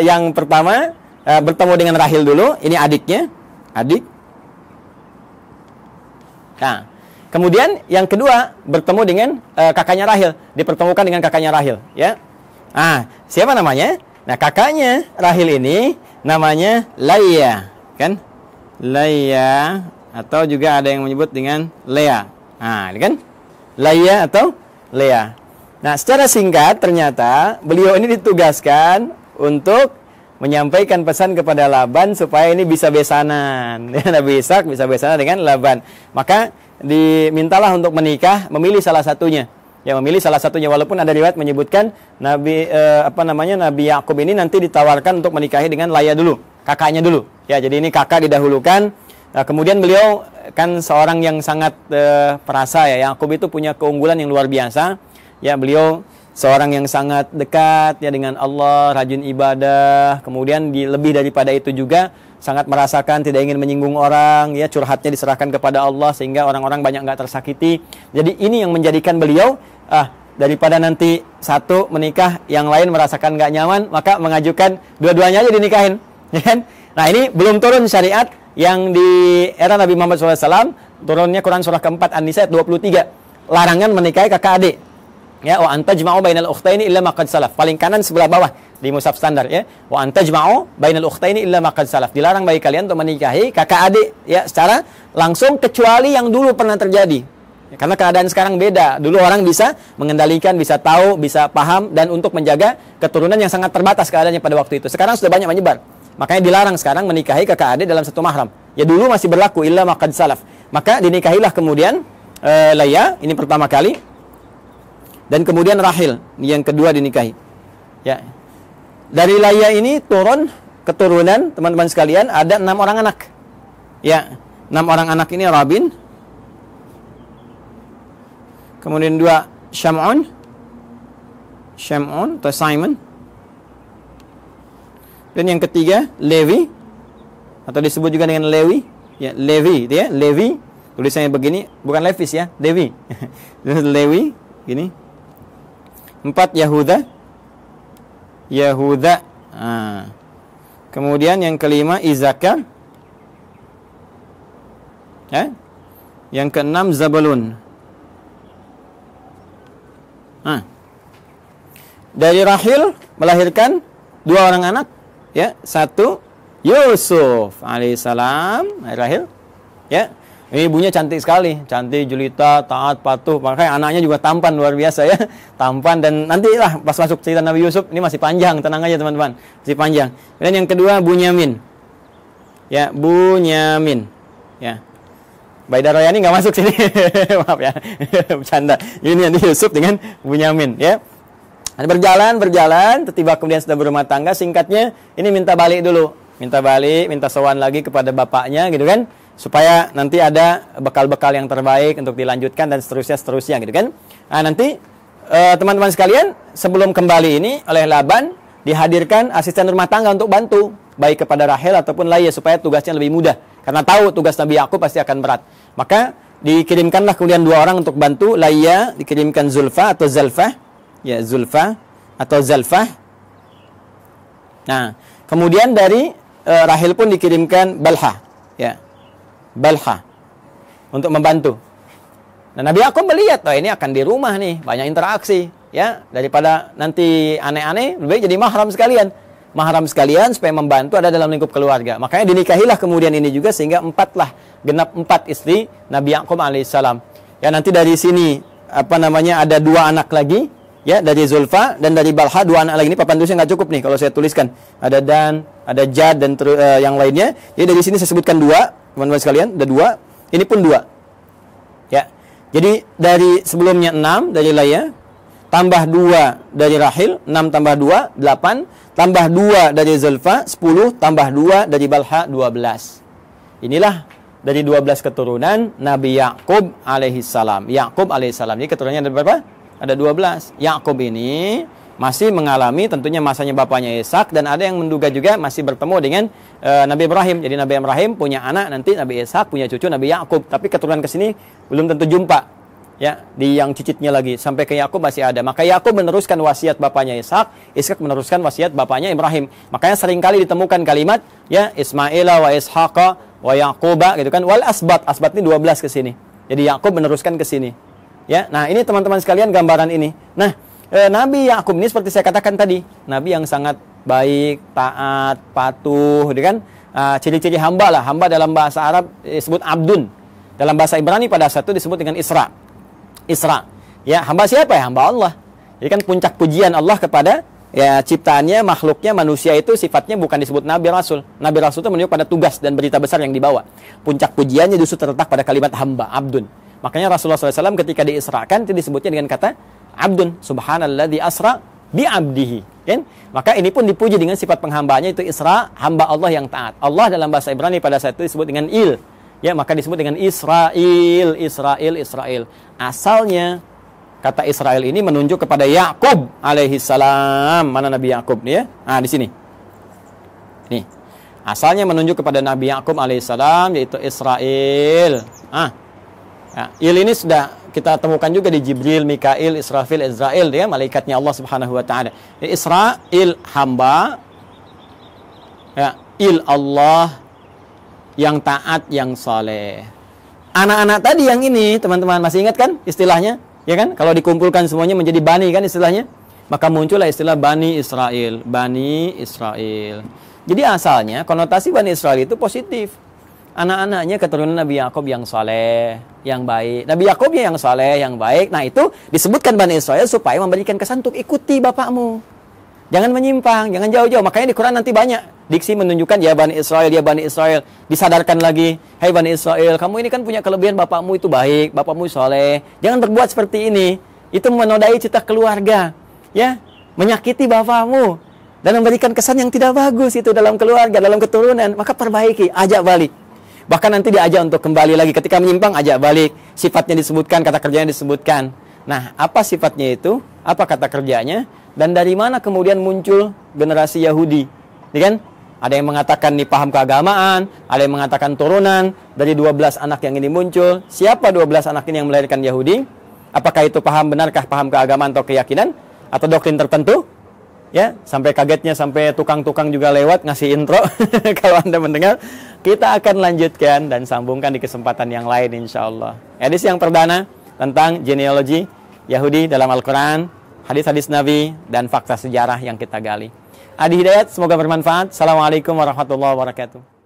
Speaker 1: yang pertama bertemu dengan Rahil dulu. Ini adiknya, adik. Nah, kemudian yang kedua bertemu dengan kakaknya Rahil, dipertemukan dengan kakaknya Rahil, ya. Siapa namanya? Nah, kakaknya Rahil ini namanya Laya, kan? Laya atau juga ada yang menyebut dengan Lea. Nah, ini kan? Laya atau Lea. Nah, secara singkat ternyata beliau ini ditugaskan untuk menyampaikan pesan kepada Laban supaya ini bisa besanan. Nabi Ishaq bisa besanan dengan Laban. Maka dimintalah untuk menikah, memilih salah satunya. Ya, memilih salah satunya, walaupun ada riwayat menyebutkan Nabi Nabi Yakub ini nanti ditawarkan untuk menikahi dengan Laya dulu, kakaknya dulu. Ya, jadi ini kakak didahulukan. Nah, kemudian beliau kan seorang yang sangat perasa ya. Yakub itu punya keunggulan yang luar biasa. Ya, beliau seorang yang sangat dekat ya dengan Allah, rajin ibadah, kemudian lebih daripada itu juga sangat merasakan tidak ingin menyinggung orang, ya, curhatnya diserahkan kepada Allah sehingga orang-orang banyak nggak tersakiti. Jadi ini yang menjadikan beliau daripada nanti satu menikah, yang lain merasakan nggak nyaman, maka mengajukan dua-duanya aja dinikahin, ya kan? Nah, ini belum turun syariat yang di era Nabi Muhammad SAW, turunnya Quran surah keempat An-Nisa ayat 23, larangan menikahi kakak adik. Ya, wa anta jama'u bainal ukhtaini illa ma qad salaf. Paling kanan sebelah bawah. di mushaf standar ya. Wa antajma'u bainal ukhtaini illa ma qad salaf. Dilarang bagi kalian untuk menikahi kakak adik ya secara langsung kecuali yang dulu pernah terjadi. Ya, karena keadaan sekarang beda. Dulu orang bisa mengendalikan, bisa tahu, bisa paham dan untuk menjaga keturunan yang sangat terbatas keadaannya pada waktu itu. Sekarang sudah banyak menyebar. Makanya dilarang sekarang menikahi kakak adik dalam satu mahram. Ya dulu masih berlaku illa ma qad salaf. Maka dinikahilah kemudian Layya, ini pertama kali. Dan kemudian Rahil, yang kedua dinikahi. Ya. Dari Layya ini turun keturunan teman-teman sekalian ada 6 orang anak. Ya, 6 orang anak ini Rabin. Kemudian 2 Syam'un atau Simon. Dan yang ketiga Levi atau disebut juga dengan Lewi. Ya, Levi, dia Levi. Tulisannya begini, bukan Levis ya, Levi. Lewi, gini. 4 Yahuda. Kemudian yang kelima Izakar. Ya. Yang keenam Zabulun. Dari Rahil melahirkan 2 orang anak, ya. 1 Yusuf alaihissalam, Rahil. Ya. Ini ibunya cantik sekali, cantik, jelita, taat, patuh. Makanya anaknya juga tampan luar biasa ya, tampan. Dan nantilah pas masuk cerita Nabi Yusuf ini masih panjang, tenang aja teman-teman, masih panjang. Dan yang kedua Bunyamin, ya Bunyamin, ya. Baida Royani nggak masuk sini, maaf ya, bercanda. Ini nanti Yusuf dengan Bunyamin, ya. Berjalan, tiba kemudian sudah berumah tangga. Singkatnya ini minta balik dulu, minta sowan lagi kepada bapaknya, gitu kan? Supaya nanti ada bekal-bekal yang terbaik untuk dilanjutkan dan seterusnya gitu kan. Nah, nanti teman-teman sekalian sebelum kembali ini oleh Laban dihadirkan asisten rumah tangga untuk bantu baik kepada Rahel ataupun Layya supaya tugasnya lebih mudah karena tahu tugas Nabi Yakub pasti akan berat. Maka dikirimkanlah kemudian 2 orang untuk bantu Layya, dikirimkan Zulfa atau Zalfah. Ya, Zulfa atau Zalfah. Nah, kemudian dari Rahel pun dikirimkan Balha. Ya. Balha untuk membantu. Nah, Nabi Yakub melihat, oh ini akan di rumah nih, banyak interaksi, ya. Daripada nanti aneh-aneh, lebih baik jadi mahram sekalian. Mahram sekalian supaya membantu ada dalam lingkup keluarga. Makanya dinikahilah kemudian ini juga sehingga 4 lah, genap 4 istri Nabi Yakub alaihissalam. Ya, nanti dari sini ada 2 anak lagi, ya, dari Zulfa dan dari Balha 2 anak lagi. Ini papan tulisnya nggak cukup nih kalau saya tuliskan. Ada Dan, ada Jad dan yang lainnya. Jadi dari sini saya sebutkan 2. Teman-teman sekalian, ada 2. Ini pun 2. Ya. Jadi dari sebelumnya 6 dari Layya, tambah 2 dari Rahil, 6 tambah 2, 8, tambah 2 dari Zulfa, 10, tambah 2 dari Balha, 12. Inilah dari 12 keturunan Nabi Yakub alaihissalam. Yakub alaihissalam. Ini keturunannya ada berapa? Ada 12. Yakub ini masih mengalami tentunya masanya bapaknya Ishak dan ada yang menduga juga masih bertemu dengan Nabi Ibrahim. Jadi Nabi Ibrahim punya anak, nanti Nabi Ishak punya cucu Nabi Yakub. Tapi keturunan ke sini belum tentu jumpa. Ya, di yang cicitnya lagi sampai ke Yakub masih ada. Maka Yakub meneruskan wasiat bapaknya Ishak, Ishak meneruskan wasiat bapaknya Ibrahim. Makanya seringkali ditemukan kalimat ya Ismaila wa Ishaqa wa Yaquba gitu kan. Wal asbat, asbat ini 12 ke sini. Jadi Yakub meneruskan ke sini. Ya, nah ini teman-teman sekalian gambaran ini. Nah, Nabi Yakub ini seperti saya katakan tadi, nabi yang sangat baik, taat, patuh, gitu kan? Ciri-ciri hamba lah. Hamba dalam bahasa Arab disebut abdun. Dalam bahasa Ibrani pada saat itu disebut dengan Isra. Isra. Ya, hamba siapa ya? Hamba Allah. Jadi kan puncak pujian Allah kepada ya ciptaannya, makhluknya, manusia itu sifatnya bukan disebut Nabi Rasul. Nabi Rasul itu menunjuk pada tugas dan berita besar yang dibawa. Puncak pujiannya justru terletak pada kalimat hamba, abdun. Makanya Rasulullah SAW ketika diisrakan itu disebutnya dengan kata abdun, subhanalladzi asra bi abdihi, kan? Maka ini pun dipuji dengan sifat penghambaannya itu Isra, hamba Allah yang taat. Allah dalam bahasa Ibrani pada saat itu disebut dengan Il. Ya, maka disebut dengan Israel, Israel. Asalnya kata Israel ini menunjuk kepada Yakub alaihissalam. Mana Nabi Yakub nih ya? Nah, di sini. Nih. Asalnya menunjuk kepada Nabi Yakub alaihissalam yaitu Israel. Ya, Il ini sudah kita temukan juga di Jibril, Mikail, Israfil, Israel, ya, malaikatnya Allah Subhanahu wa taala. Israel hamba, ya, Il Allah yang taat, yang saleh. Anak-anak tadi yang ini, teman-teman masih ingat kan istilahnya? Ya kan? Kalau dikumpulkan semuanya menjadi bani kan istilahnya? Maka muncullah istilah Bani Israel. Bani Israel. Jadi asalnya konotasi Bani Israel itu positif. Anak-anaknya keturunan Nabi Yakub yang saleh, yang baik. Nabi Yakubnya yang saleh, yang baik. Nah itu disebutkan Bani Israel supaya memberikan kesan untuk ikuti bapakmu. Jangan menyimpang, jangan jauh-jauh. Makanya di Quran nanti banyak diksi menunjukkan ya Bani Israel, ya Bani Israel. Disadarkan lagi, hai Bani Israel, kamu ini kan punya kelebihan, bapakmu itu baik, bapakmu saleh. Jangan berbuat seperti ini. Itu menodai cita keluarga, ya, menyakiti bapakmu dan memberikan kesan yang tidak bagus itu dalam keluarga, dalam keturunan. Maka perbaiki, ajak balik. Bahkan nanti diajak untuk kembali lagi. Ketika menyimpang, ajak balik. Sifatnya disebutkan, kata kerjanya disebutkan. Nah, apa sifatnya itu? Apa kata kerjanya? Dan dari mana kemudian muncul generasi Yahudi? Ya kan? Ada yang mengatakan nih paham keagamaan, ada yang mengatakan turunan dari 12 anak yang ini muncul. Siapa 12 anak ini yang melahirkan Yahudi? Apakah itu paham, benarkah paham keagamaan atau keyakinan? Atau doktrin tertentu? Ya, sampai kagetnya sampai tukang-tukang juga lewat ngasih intro. Kalau Anda mendengar, kita akan lanjutkan dan sambungkan di kesempatan yang lain insyaallah. Edisi yang perdana tentang genealogi Yahudi dalam Al-Quran, hadis-hadis Nabi, dan fakta sejarah yang kita gali. Adi Hidayat, semoga bermanfaat. Assalamualaikum warahmatullahi wabarakatuh.